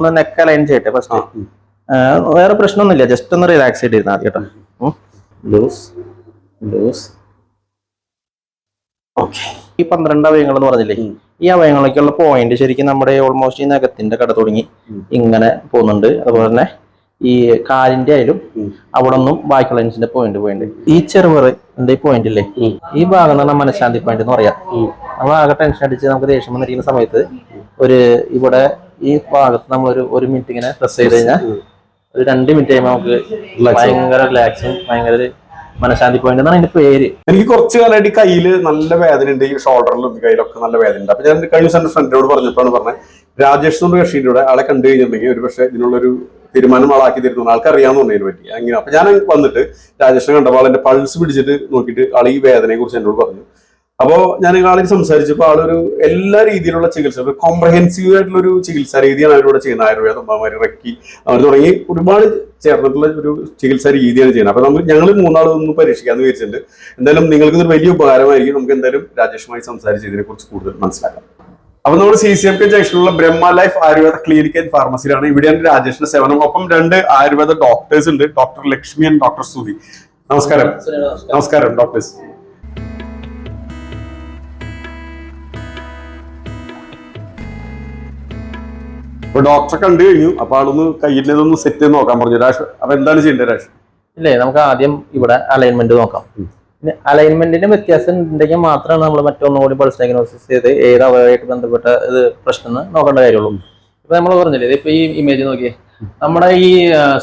ഒന്ന് neck align ചെയ്യട്ടെ first. വേറെ പ്രശ്നമൊന്നുമില്ല, ജസ്റ്റ് ഒന്ന് റിലാക്സ് ചെയ്തിരുന്ന ആദ്യം കേട്ടോ. Loose loose. ഓക്കെ. ഈ 12 അവയവങ്ങൾ എന്ന് പറഞ്ഞില്ലേ, ഈ അവയവങ്ങളിലേക്കുള്ള പോയിന്റ് ശരിക്കും നമ്മുടെ ഓൾമോസ്റ്റ് ഈ നഖത്തിന്റെ കട തുടങ്ങി ഇങ്ങനെ പോകുന്നുണ്ട്. അതുപോലെ തന്നെ ഈ കാലിന്റെ ആയാലും അവിടെ ഒന്നും ബാക്കിയുള്ള ലെൻസിന്റെ പോയിന്റ് ഈ ചെറുപറന്റെ പോയിന്റ് ഇല്ലേ, ഈ ഭാഗം എന്ന് പറഞ്ഞാൽ മനഃശാന്തി പോയിന്റ് എന്ന് പറയാം. നമ്മൾ ആകെ ടെൻഷൻ അടിച്ച് നമുക്ക് ദേഷ്യം വന്നിരിക്കുന്ന സമയത്ത് ഇവിടെ ഈ ഭാഗത്ത് നമ്മൾ ഒരു മിനിറ്റ് ഇങ്ങനെ പ്രസ് ചെയ്ത് കഴിഞ്ഞാൽ ഒരു 2 മിനിറ്റ് കഴിയുമ്പോൾ നമുക്ക് ഭയങ്കര റിലാക്സും ഭയങ്കര മനഃശാന്തി പോയിന്റ് എന്നാണ് അതിന്റെ പേര്. എനിക്ക് കുറച്ച് കാലമായിട്ട് കയ്യില് നല്ല വേദന ഉണ്ട്, ഈ ഷോൾഡറിലും കയ്യിലൊക്കെ നല്ല വേദന ഉണ്ട്. അപ്പൊ ഞാൻ കഴിഞ്ഞ ദിവസം എന്റെ ഫ്രണ്ടിനോട് പറഞ്ഞപ്പോഴാണ് പറഞ്ഞത്, രാജേഷ് എന്ന കക്ഷിയുടെ കൂടെ ആളെ കണ്ടു കഴിഞ്ഞിട്ടുണ്ടെങ്കിൽ ഒരു പക്ഷേ ഇതിനുള്ളൊരു തീരുമാനം ആളാക്കി തരുന്നു, ആൾക്ക് അറിയാവുന്നതിനെ പറ്റി അങ്ങനെ. അപ്പൊ ഞാൻ വന്നിട്ട് രാജേഷിനെ കണ്ടപ്പോൾ ആളെന്റെ പൾസ് പിടിച്ചിട്ട് നോക്കിയിട്ട് ആൾ ഈ വേദനയെ കുറിച്ച് എന്നോട് പറഞ്ഞു. അപ്പോൾ ഞാൻ ആളിൽ സംസാരിച്ചപ്പോൾ ആളൊരു എല്ലാ രീതിയിലുള്ള ചികിത്സ, ഒരു കോംപ്രഹെൻസീവ് ആയിട്ടുള്ള ഒരു ചികിത്സാ രീതിയാണ് അവരോട് ചെയ്യുന്നത്. ആയുർവേദം, റെക്കി, അവർ തുടങ്ങി ഒരുപാട് ചേർന്നിട്ടുള്ള ഒരു ചികിത്സാ രീതിയാണ് ചെയ്യുന്നത്. അപ്പൊ ഞങ്ങൾ 3 ആളൊന്നും പരീക്ഷിക്കാന്ന് വിചാരിച്ചിട്ടുണ്ട്. എന്തായാലും നിങ്ങൾക്ക് ഇതൊരു വലിയ ഉപകാരമായിരിക്കും. നമുക്ക് എന്തായാലും രാജേഷുമായി സംസാരിച്ച് ഇതിനെ കുറിച്ച് കൂടുതൽ മനസ്സിലാക്കാം. അപ്പൊ നമ്മൾ CCMK ജംഗ്ഷനിലുള്ള Brahma life Ayurveda clinic and ഫാർമസിയിലാണ്. ഇവിടെയാണ് രാജേഷിന്റെ സേവനം. ഒപ്പം 2 ആയുർവേദ ഡോക്ടേഴ്സ് ഉണ്ട്, doctor Lakshmi and doctor Sudhi. നമസ്കാരം. നമസ്കാരം ഡോക്ടേഴ്സ്. ഇപ്പൊ ഡോക്ടറെ കണ്ടു കഴിഞ്ഞു. അപ്പൊ ആളൊന്ന് കയ്യിന്റെ ഇതൊന്ന് സെറ്റ് ചെയ്ത് നോക്കാൻ പറഞ്ഞു. രാഷ്, അപ്പൊ എന്താണ് ചെയ്യേണ്ടത് രാഷ്? ഇല്ലേ, നമുക്ക് ആദ്യം ഇവിടെ അലൈൻമെന്റ് നോക്കാം. പിന്നെ അലൈൻമെന്റിന് വ്യത്യാസം ഉണ്ടെങ്കിൽ മാത്രമാണ് നമ്മൾ മറ്റൊന്നുകൂടി പൾസ് ഡയഗ്നോസിസ് ചെയ്ത് ഏത് അവയവമായിട്ട് ബന്ധപ്പെട്ട ഇത് പ്രശ്നം നോക്കേണ്ട കാര്യമുള്ളൂ. ഇപ്പൊ നമ്മൾ പറഞ്ഞില്ലേ, ഇതിപ്പോ ഈ ഇമേജ് നോക്കിയേ, നമ്മുടെ ഈ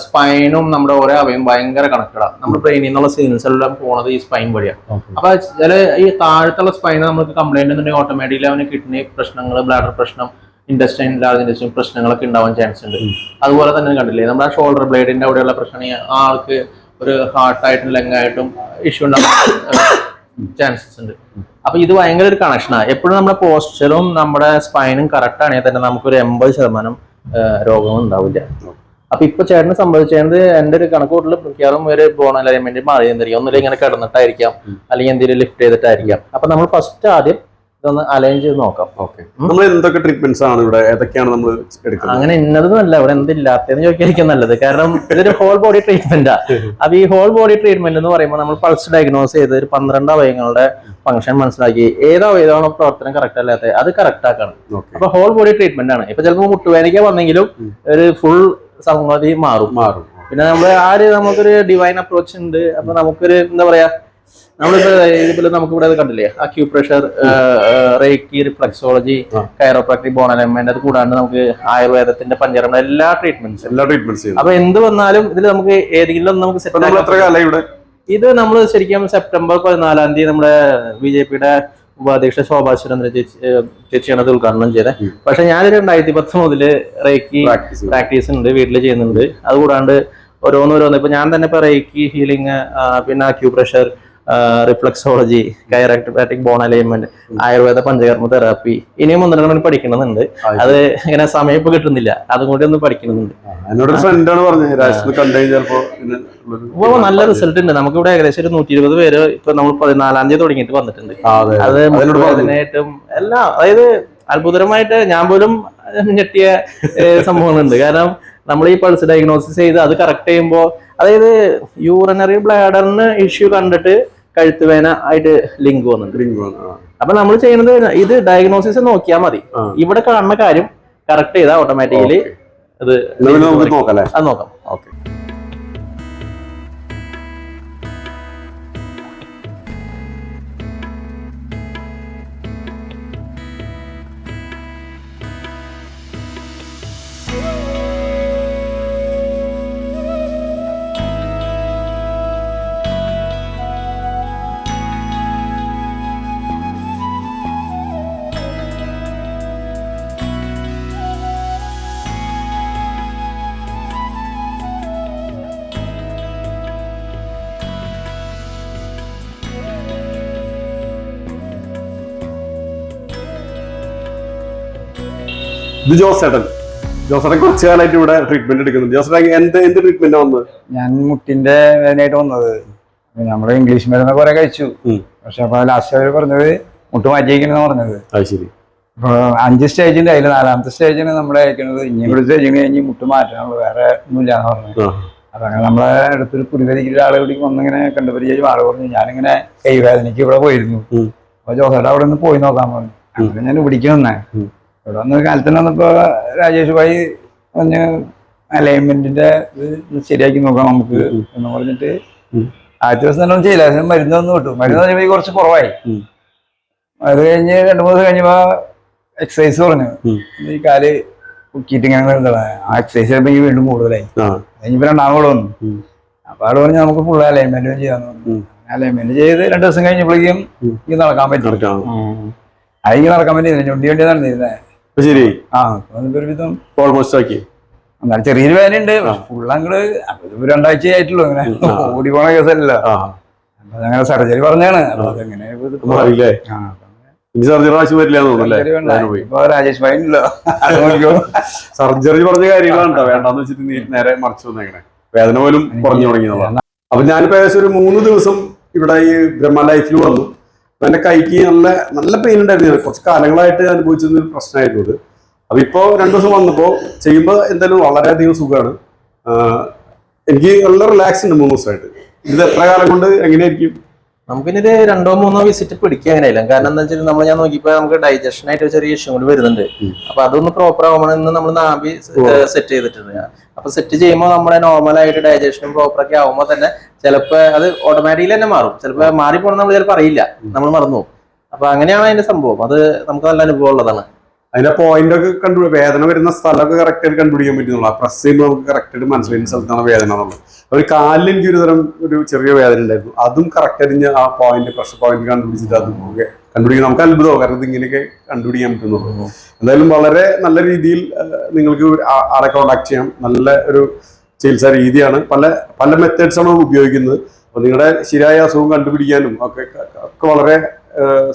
സ്പൈനും നമ്മുടെ ഓരോ അവയും ഭയങ്കര കണക്റ്റഡാണ്. നമ്മുടെ ബ്രെയിനിൽ നിന്നുള്ള സിഗ്നൽസ് എല്ലാം പോണത് ഈ സ്പൈൻ വഴിയാണ്. അപ്പൊ ചില ഈ താഴത്തുള്ള സ്പൈന് നമുക്ക് കംപ്ലൈന്റ് ഉണ്ടെങ്കിൽ ഓട്ടോമാറ്റിക്കലി അവന് കിഡ്നി പ്രശ്നങ്ങൾ, ബ്ലാഡർ പ്രശ്നം, ഇൻഡസ്റ്റൈൻ, ലാർജ് ഇൻഡസ്റ്റൈൻ പ്രശ്നങ്ങളൊക്കെ ഉണ്ടാവാൻ ചാൻസ് ഉണ്ട്. അതുപോലെ തന്നെ കണ്ടില്ലേ, നമ്മുടെ ഷോൾഡർ ബ്ലേഡിന്റെ അവിടെയുള്ള പ്രശ്നം ആൾക്ക് ഒരു ഹാർട്ടായിട്ടും ലങ്ങായിട്ടും ഇഷ്യൂ ഉണ്ടാവാൻ ചാൻസസ് ഉണ്ട്. അപ്പൊ ഇത് ഭയങ്കര ഒരു കണക്ഷനാണ്. എപ്പോഴും നമ്മുടെ പോസ്ചറും നമ്മുടെ സ്പൈനും കറക്റ്റ് ആണെങ്കിൽ തന്നെ നമുക്കൊരു 80% രോഗവും ഉണ്ടാവില്ല. അപ്പൊ ഇപ്പൊ ചേട്ടന് സംഭവിച്ചത് എന്റെ ഒരു കണക്കൂട്ടിൽ മിക്കവാറും ഒരു ബോൺ അലൈൻമെന്റ് മാറി എന്തായിരിക്കും, ഒന്നുമില്ല ഇങ്ങനെ കിടന്നിട്ടായിരിക്കാം, അല്ലെങ്കിൽ എന്തെങ്കിലും ലിഫ്റ്റ് ചെയ്തിട്ടായിരിക്കാം. അപ്പൊ നമ്മൾ ഫസ്റ്റ് ആദ്യം ഇതൊന്ന് അലൈൻ ചെയ്ത് നോക്കാം. നമ്മൾ എന്തൊക്കെ ട്രീറ്റ്മെന്റ്സ് ആണ് ഇവിടെ, ഏതൊക്കെയാണ് നമ്മൾ എടുക്കുന്നത്? അങ്ങനെ ഇന്നതൊന്നുമല്ല, ഇവിടെ എന്തില്ലാത്തതെന്ന് ചോദിക്കായിരിക്കും നല്ലത്. കാരണം ഇതൊരു ഹോൾ ബോഡി ട്രീറ്റ്മെന്റാ. അപ്പൊ ഈ ഹോൾ ബോഡി ട്രീറ്റ്മെന്റ് എന്ന് പറയുമ്പോൾ നമ്മൾ പൾസ് ഡയഗ്നോസ് ചെയ്ത് ഒരു 12 അവയവങ്ങളുടെ ഫംഗ്ഷൻ മനസ്സിലാക്കി ഏത് അവയവമാണോ പ്രവർത്തനം കറക്റ്റ് അല്ലാത്തത് അത് കറക്റ്റ് ആക്കണം. അപ്പൊ ഹോൾ ബോഡി ട്രീറ്റ്മെന്റ് ആണ്. ഇപ്പൊ ചിലപ്പോൾ മുട്ടുവേദനയ്ക്ക് വന്നെങ്കിലും ഒരു ഫുൾ സംഗതി മാറും. പിന്നെ നമുക്കൊരു ഡിവൈൻ അപ്രോച്ച് ഉണ്ട്. അപ്പൊ നമുക്കൊരു എന്താ പറയാ, നമ്മളിപ്പോ ഇതുപോലെ നമുക്ക് ഇവിടെ കണ്ടില്ലേ, acupressure, reiki, reflexology, chiropractic, bone alignment, അത് കൂടാണ്ട് നമുക്ക് ആയുർവേദത്തിന്റെ പഞ്ചകർമ്മ എല്ലാ ട്രീറ്റ്മെന്റ്സ്. അപ്പൊ എന്ത് വന്നാലും ഇതിൽ നമുക്ക് ഏതെങ്കിലും നമുക്ക് സെറ്റ്. ഇത് നമ്മൾ ശരിക്കും സെപ്റ്റംബർ 14 തീയതി നമ്മുടെ BJP-യുടെ ഉപാധ്യക്ഷ ശോഭാ സുരേന്ദ്രൻ ചേച്ചിയാണ് അത് ഉദ്ഘാടനം ചെയ്തത്. പക്ഷെ ഞാൻ 2010 മുതല് റേക്കി പ്രാക്ടീസ് ഉണ്ട്, വീട്ടിൽ ചെയ്യുന്നുണ്ട്. അതുകൂടാണ്ട് ഓരോന്നോരോന്ന് ഇപ്പൊ ഞാൻ തന്നെ ഇപ്പൊ റേക്കി ഹീലിംഗ്, പിന്നെ acupressure, reflexology, chiropractic, bone alignment, Ayurveda panchakarma therapy, ഇനിയും 1-2 മണി പഠിക്കണമെന്നുണ്ട്. അത് ഇങ്ങനെ സമയം ഇപ്പൊ കിട്ടുന്നില്ല, അതും കൂടി ഒന്ന് പഠിക്കണമെന്നുണ്ട്. നല്ല റിസൾട്ട് ഉണ്ട്. നമുക്കിവിടെ ഏകദേശം ഒരു 120 പേര് ഇപ്പൊ നമ്മൾ 14 തീയതി തുടങ്ങിയിട്ട് വന്നിട്ടുണ്ട്. അത് അതിനായിട്ടും എല്ലാം, അതായത് അത്ഭുതകരമായിട്ട് ഞാൻ പോലും ഞെട്ടിയ സംഭവങ്ങളുണ്ട്. കാരണം നമ്മൾ ഈ പൾസ് ഡയഗ്നോസിസ് ചെയ്ത് അത് കറക്റ്റ് ചെയ്യുമ്പോൾ, അതായത് യൂറിനറി ബ്ലാഡറിന് ഇഷ്യൂ കണ്ടിട്ട് കഴുത്തുവേന ആയിട്ട് ലിങ്ക് വന്നിട്ടുണ്ട്. അപ്പൊ നമ്മൾ ചെയ്യുന്നത് ഇത് ഡയഗ്നോസിസ് നോക്കിയാൽ മതി. ഇവിടെ കാണുന്ന കാര്യം കറക്റ്റ് ചെയ്താൽ ഓട്ടോമാറ്റിക്കലി അത് നോക്കാം. ഇത് ജോസേട്ടൻ കുറച്ചു കാലമായിട്ട് ഇവിടെ ട്രീറ്റ്മെന്റ് എടുക്കുന്നുണ്ട്. ജോസേട്ടൻ എന്ത് ട്രീറ്റ്മെന്റ് വന്നത്? ഞാൻ മുട്ടിന്റെ വേദനയായിട്ട് വന്നത്. നമ്മള് ഇംഗ്ലീഷ് മരുന്ന് കുറെ കഴിച്ചു. പക്ഷെ അപ്പൊ ലാസ്റ്റ് അവർ പറഞ്ഞത് മുട്ട് മാറ്റിയിരിക്കണെന്ന് പറഞ്ഞത്. അത് ശരി. ഇപ്പൊ 5 സ്റ്റേജിന്റെ അതിൽ 4ാമത്തെ സ്റ്റേജിന് നമ്മളെ അയക്കുന്നത് ഇനിയൊരു സ്റ്റേജിന് കഴിഞ്ഞ് മുട്ട് മാറ്റാനുള്ള വേറെ ഒന്നുമില്ലാന്ന് പറഞ്ഞു. അപ്പൊ അങ്ങനെ നമ്മളെ അടുത്തൊരു പുലിവരിക്കുന്ന ആളുകളിലേക്ക് വന്നിങ്ങനെ കണ്ടുപരിചയം ആള് പറഞ്ഞു ഞാനിങ്ങനെ കൈവേദനയ്ക്ക് ഇവിടെ പോയിരുന്നു. അപ്പൊ ജോസേട്ട അവിടെ നിന്ന് പോയി നോക്കാൻ പറഞ്ഞു. അങ്ങനെ ഞാൻ ഇവിടേക്ക് വന്നേ. ഇവിടെ വന്ന കാലത്തിന് വന്നപ്പോ രാജേഷ് ഭായി പറഞ്ഞ് അലൈൻമെന്റിന്റെ ഇത് ശരിയാക്കി നോക്കാം നമുക്ക് എന്ന് പറഞ്ഞിട്ട് ആദ്യ ദിവസം തന്നെ ചെയ്യില്ല. മരുന്നൊന്നും കിട്ടും. മരുന്ന് പറഞ്ഞപ്പോ കുറച്ച് കുറവായി. അത് കഴിഞ്ഞ് 2-3 ദിവസം കഴിഞ്ഞപ്പോ എക്സസൈസ് പറഞ്ഞു. ഈ കാല് കുക്കിയിട്ട് ഇങ്ങനെ ആ എക്സസൈസ് ചെയ്യുമ്പോ ഈ വീണ്ടും കൂടുതലായി. കഴിഞ്ഞപ്പോ 2ാം കൂടെ വന്നു. അപ്പൊ ആള് പറഞ്ഞ് നമുക്ക് ഫുൾ അലൈൻമെന്റ് ചെയ്യാന്ന് പറഞ്ഞു. അലൈൻമെന്റ് ചെയ്ത് 2 ദിവസം കഴിഞ്ഞപ്പോഴേക്കും ഈ നടക്കാൻ പറ്റും. അതിന് നടക്കാൻ പറ്റില്ല. ഞൊണ്ടി വണ്ടി നടന്നിരുന്നേ. ശരി. ഒരുവിധം ഓൾമോസ്റ്റ് ആക്കി. എന്നാലും ചെറിയൊരു വേദനയുണ്ട്. ഫുള്ളങ്ങട് 2 ആഴ്ച ആയിട്ടുള്ളൂ. അങ്ങനെ ഓടി പോണ കേസല്ല. അപ്പൊ അങ്ങനെ സർജറി പറഞ്ഞാണ്. അപ്പൊ അതെങ്ങനെ രാജേഷ് ഭായി സർജറി പറഞ്ഞ കാര്യങ്ങളുണ്ടോ വേണ്ടെന്ന് വെച്ചിട്ട് നീ നേരെ മറിച്ച് വന്നേക്കണേ. വേദന പോലും കുറഞ്ഞു തുടങ്ങിയതാണ്. അപ്പൊ ഞാനിപ്പോ ഏകദേശം ഒരു 3 ദിവസം ഇവിടെ ഈ ബ്രഹ്മ ലൈഫിൽ വന്നു. എന്റെ കൈക്ക് നല്ല നല്ല പെയിൻ ഉണ്ടായിരുന്നു. കുറച്ച് കാലങ്ങളായിട്ട് അനുഭവിച്ചിരുന്ന ഒരു പ്രശ്നമായിരുന്നു അത്. അപ്പൊ ഇപ്പോ 2 ദിവസം വന്നപ്പോ ചെയ്യുമ്പോ എന്തായാലും വളരെയധികം സുഖമാണ്. എനിക്ക് നല്ല റിലാക്സ് ഉണ്ട് 3 ദിവസമായിട്ട്. ഇത് എത്ര കാലം കൊണ്ട് എങ്ങനെയായിരിക്കും? നമുക്കിനി 2-3 വിസിറ്റ് പിടിക്കുക അങ്ങനെയല്ല. കാരണം എന്താ വെച്ചാൽ ഞാൻ നോക്കിയപ്പോ നമുക്ക് ഡൈജഷൻ ആയിട്ട് ചെറിയ ഇഷ്യൂ കൂടി വരുന്നുണ്ട്. അപ്പൊ അതൊന്ന് പ്രോപ്പർ ആവുമ്പോൾ നമ്മൾ നാഭി സെറ്റ് ചെയ്തിട്ടുണ്ട്. അപ്പൊ സെറ്റ് ചെയ്യുമ്പോൾ നമ്മുടെ നോർമൽ ആയിട്ട് ഡൈജഷനും പ്രോപ്പർ ഒക്കെ ആവുമ്പോൾ തന്നെ ചിലപ്പോ അത് ഓട്ടോമാറ്റിക്കലി തന്നെ മാറും. ചിലപ്പോ മാറിപ്പോണെന്ന് നമ്മൾ ചിലപ്പോൾ അറിയില്ല, നമ്മൾ മറന്നു. അപ്പൊ അങ്ങനെയാണ് അതിന്റെ സംഭവം. അത് നമുക്ക് നല്ല അനുഭവം ഉള്ളതാണ്. അതിന്റെ പോയിന്റ് ഒക്കെ വേദന വരുന്ന സ്ഥലമൊക്കെ കറക്റ്റ് ആയിട്ട് കണ്ടുപിടിക്കാൻ പറ്റുന്നുള്ളൂ. പ്രസ് ചെയ്യുമ്പോൾ നമുക്ക് കറക്റ്റ് ആയിട്ട് മനസ്സിലായിരുന്ന സ്ഥലത്താണ് വേദന എന്നുള്ളത്. ഒരു കാലിൽ എനിക്ക് ഒരു ചെറിയ വേദന ഉണ്ടായിരുന്നു. അതും കറക്റ്റ് ആയിട്ട് ആ പോയിന്റ് പ്രഷർ പോയിന്റ് കണ്ടുപിടിച്ചിട്ട് അത് കണ്ടുപിടിക്കാൻ നമുക്ക് അത്ഭുതമാവും. കാരണം ഇത് ഇങ്ങനെയൊക്കെ കണ്ടുപിടിക്കാൻ പറ്റുന്നുള്ളൂ. എന്തായാലും വളരെ നല്ല രീതിയിൽ നിങ്ങൾക്ക് ആളെ കോണ്ടാക്ട് ചെയ്യാം. നല്ല ഒരു ചികിത്സാ രീതിയാണ്. പല മെത്തേഡ്സാണ് ഉപയോഗിക്കുന്നത്. അപ്പൊ നിങ്ങളുടെ ശരിയായ അസുഖം കണ്ടുപിടിക്കാനും ഒക്കെ വളരെ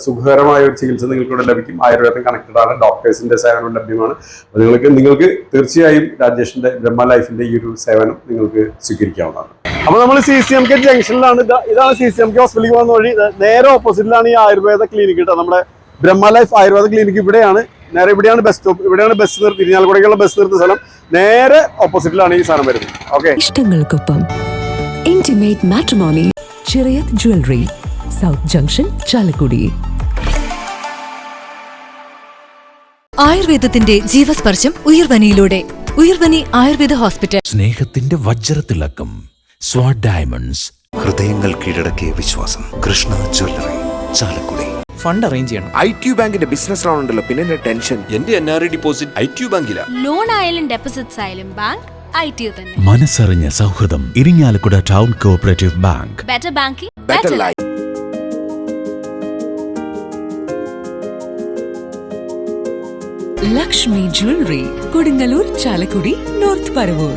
സുഖകരമായ ഒരു ചികിത്സ നിങ്ങൾക്കിവിടെ ലഭിക്കും. ആയുർവേദം കണക്റ്റഡ് ആണ്. ഡോക്ടേഴ്സിന്റെ സേവനം ലഭ്യമാണ്. അപ്പോൾ നിങ്ങൾക്ക് തീർച്ചയായും രാജേഷിന്റെ ബ്രഹ്മ ലൈഫിന്റെ ഈ ഒരു സേവനം നിങ്ങൾക്ക് സ്വീകരിക്കാവുന്നതാണ്. അപ്പൊ നമ്മൾ CCMK ജംഗ്ഷനിലാണ്. ഇതാണ് CCMK ഹോസ്പിറ്റലിലേക്ക് പോകുന്ന വഴി. നേരെ ഓപ്പോസിറ്റിലാണ് ഈ ആയുർവേദ ക്ലിനിക്ക് കേട്ടോ. നമ്മുടെ ബ്രഹ്മ ലൈഫ് ആയുർവേദ ക്ലിനിക്ക് ഇവിടെയാണ്. നേരെ ഇവിടെയാണ് ബസ് സ്റ്റോപ്പ്. ഇവിടെയാണ് ബസ് നിർത്തി ഇരിഞ്ഞാലക്കുടയ്ക്കുള്ള ബസ് നിർത്തുന്ന സ്ഥലം. നേരെ ഓപ്പോസിറ്റിലാണ് ഈ സാധനം വരുന്നത്. ഓക്കെ. ഇഷ്ടങ്ങൾക്കൊപ്പം intimate matrimony Chirayath jewellery, south junction, Chalakudy. ആയുർവേദത്തിന്റെ ജീവസ്പർശം ഉയർവനിയിലൂടെ. ഉയർവനി ആയുർവേദ ഹോസ്പിറ്റൽ. സ്നേഹത്തിന്റെ വജ്രത്തിളക്കം സ്വാഡ് ഡയമണ്ട്സ്. ഹൃദയങ്ങൾ കീഴടക്കിയ വിശ്വാസം. Krishna jewellery, Chalakudy. Fund arrange ചെയ്യണം. ITU ബാങ്കിന്റെ ബിസിനസ് ലോൺ ഉണ്ടല്ലോ, പിന്നെ ടെൻഷൻ. എന്റെ NRI ഡിപ്പോസിറ്റ് ITU ബാങ്കിലാ. ലോൺ ആയാലും ഡെപ്പോസിറ്റ്സ് ആയാലും ബാങ്ക് ITU തന്നെ. മനസ്സറിഞ്ഞ സൗഹൃദം Irinjalakuda town cooperative bank. Better banking, better life. Lakshmi jewellery, Kodungallur, Chalakudy, north Paravur.